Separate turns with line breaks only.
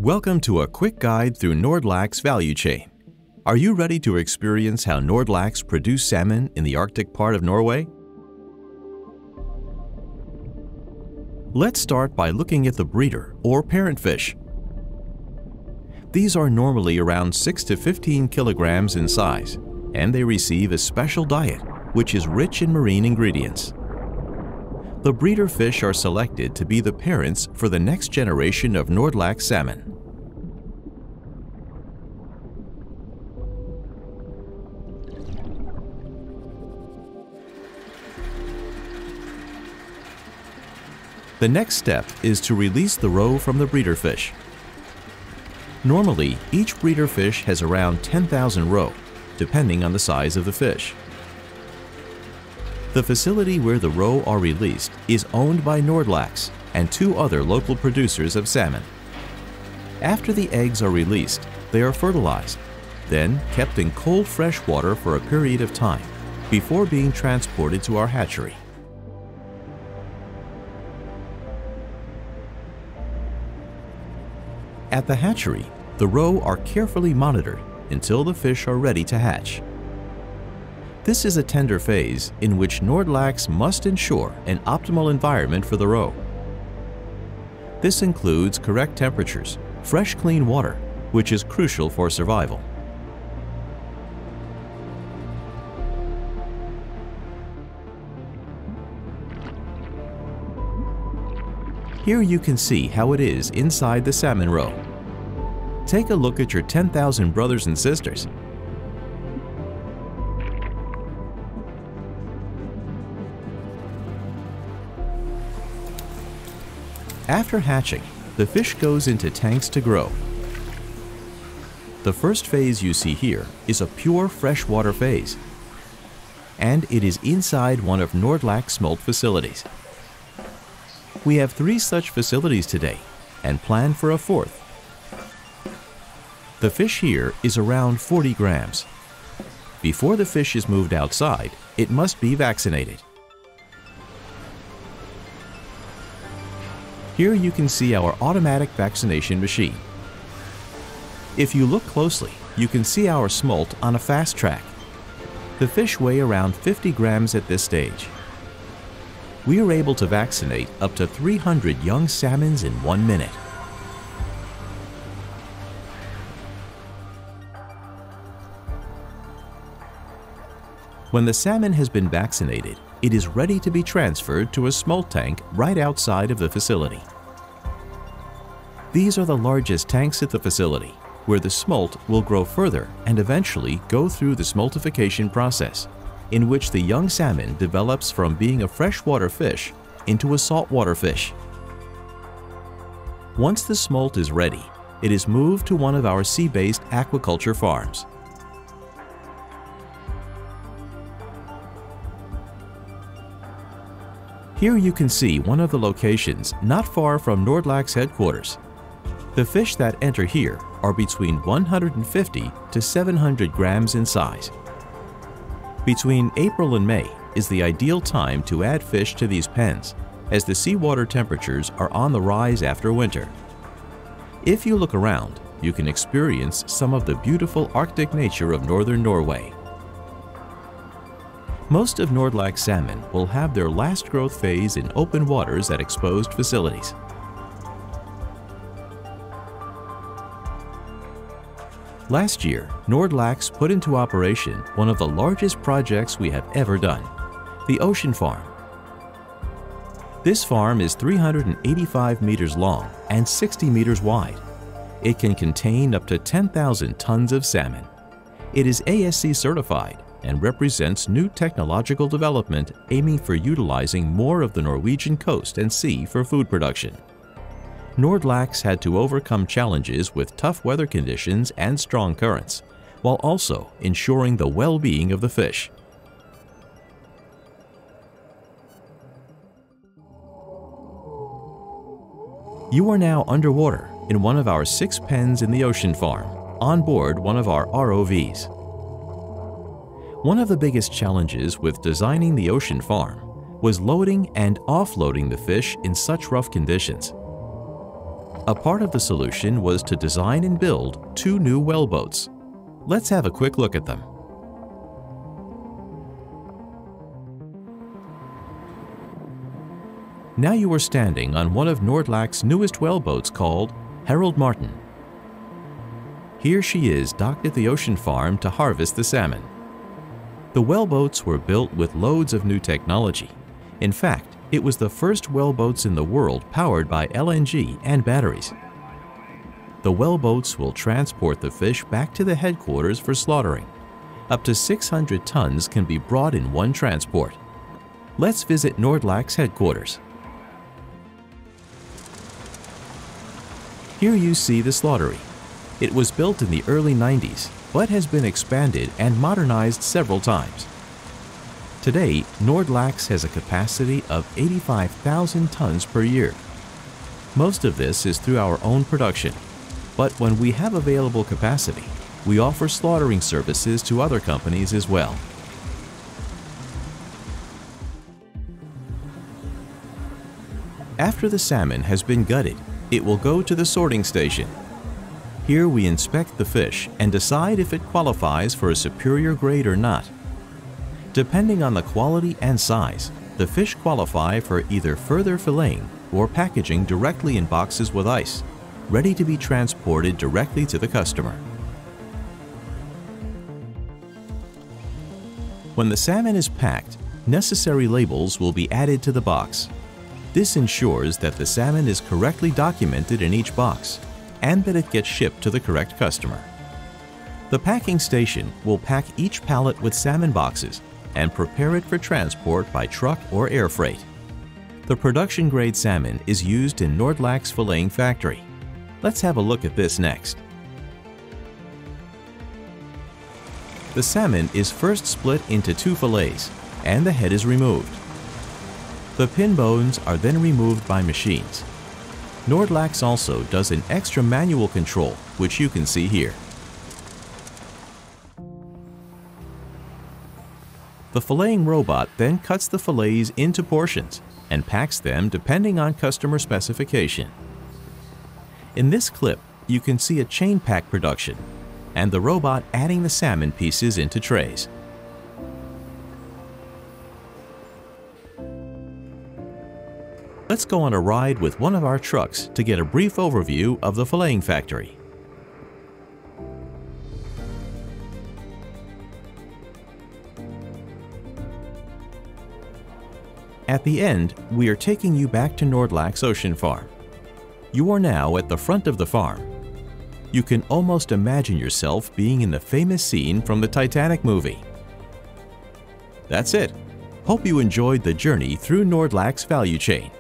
Welcome to a quick guide through Nordlaks' value chain. Are you ready to experience how Nordlaks produce salmon in the Arctic part of Norway? Let's start by looking at the breeder or parent fish. These are normally around 6 to 15 kilograms in size, and they receive a special diet, which is rich in marine ingredients. The breeder fish are selected to be the parents for the next generation of Nordlaks salmon. The next step is to release the roe from the breeder fish. Normally, each breeder fish has around 10,000 roe, depending on the size of the fish. The facility where the roe are released is owned by Nordlaks and 2 other local producers of salmon. After the eggs are released, they are fertilized, then kept in cold fresh water for a period of time before being transported to our hatchery. At the hatchery, the roe are carefully monitored until the fish are ready to hatch. This is a tender phase in which Nordlaks must ensure an optimal environment for the roe. This includes correct temperatures, fresh clean water, which is crucial for survival. Here you can see how it is inside the salmon roe. Take a look at your 10,000 brothers and sisters. After hatching, the fish goes into tanks to grow. The first phase you see here is a pure freshwater phase, and it is inside one of Nordlaks' SMOLT facilities. We have 3 such facilities today and plan for a 4th. The fish here is around 40 grams. Before the fish is moved outside, it must be vaccinated. Here you can see our automatic vaccination machine. If you look closely, you can see our SMOLT on a fast track. The fish weigh around 50 grams at this stage. We are able to vaccinate up to 300 young salmons in 1 minute. When the salmon has been vaccinated, it is ready to be transferred to a SMOLT tank right outside of the facility. These are the largest tanks at the facility, where the SMOLT will grow further and eventually go through the smoltification process, in which the young salmon develops from being a freshwater fish into a saltwater fish. Once the SMOLT is ready, it is moved to one of our sea-based aquaculture farms. Here you can see one of the locations not far from Nordlaks headquarters. The fish that enter here are between 150 to 700 grams in size. Between April and May is the ideal time to add fish to these pens, as the seawater temperatures are on the rise after winter. If you look around, you can experience some of the beautiful Arctic nature of northern Norway. Most of Nordlaks salmon will have their last growth phase in open waters at exposed facilities. Last year, Nordlaks put into operation one of the largest projects we have ever done, the ocean farm. This farm is 385 meters long and 60 meters wide. It can contain up to 10,000 tons of salmon. It is ASC certified and represents new technological development aiming for utilizing more of the Norwegian coast and sea for food production. Nordlaks had to overcome challenges with tough weather conditions and strong currents, while also ensuring the well-being of the fish. You are now underwater in one of our 6 pens in the ocean farm, on board one of our ROVs. One of the biggest challenges with designing the ocean farm was loading and offloading the fish in such rough conditions. A part of the solution was to design and build 2 new wellboats. Let's have a quick look at them. Now you are standing on one of Nordlaks' newest wellboats called Harold Martin. Here she is docked at the ocean farm to harvest the salmon. The wellboats were built with loads of new technology. In fact, it was the first wellboats in the world powered by LNG and batteries. The wellboats will transport the fish back to the headquarters for slaughtering. Up to 600 tons can be brought in one transport. Let's visit Nordlaks headquarters. Here you see the slaughtery. It was built in the early 90s, but has been expanded and modernized several times. Today, Nordlaks has a capacity of 85,000 tons per year. Most of this is through our own production, but when we have available capacity, we offer slaughtering services to other companies as well. After the salmon has been gutted, it will go to the sorting station. Here we inspect the fish and decide if it qualifies for a superior grade or not. Depending on the quality and size, the fish qualify for either further filleting or packaging directly in boxes with ice, ready to be transported directly to the customer. When the salmon is packed, necessary labels will be added to the box. This ensures that the salmon is correctly documented in each box and that it gets shipped to the correct customer. The packing station will pack each pallet with salmon boxes and prepare it for transport by truck or air freight. The production-grade salmon is used in Nordlaks' filleting factory. Let's have a look at this next. The salmon is first split into 2 fillets and the head is removed. The pin bones are then removed by machines. Nordlaks also does an extra manual control, which you can see here. The filleting robot then cuts the fillets into portions and packs them depending on customer specification. In this clip, you can see a chain pack production and the robot adding the salmon pieces into trays. Let's go on a ride with one of our trucks to get a brief overview of the filleting factory. At the end, we are taking you back to Nordlaks Ocean Farm. You are now at the front of the farm. You can almost imagine yourself being in the famous scene from the Titanic movie. That's it. Hope you enjoyed the journey through Nordlaks' value chain.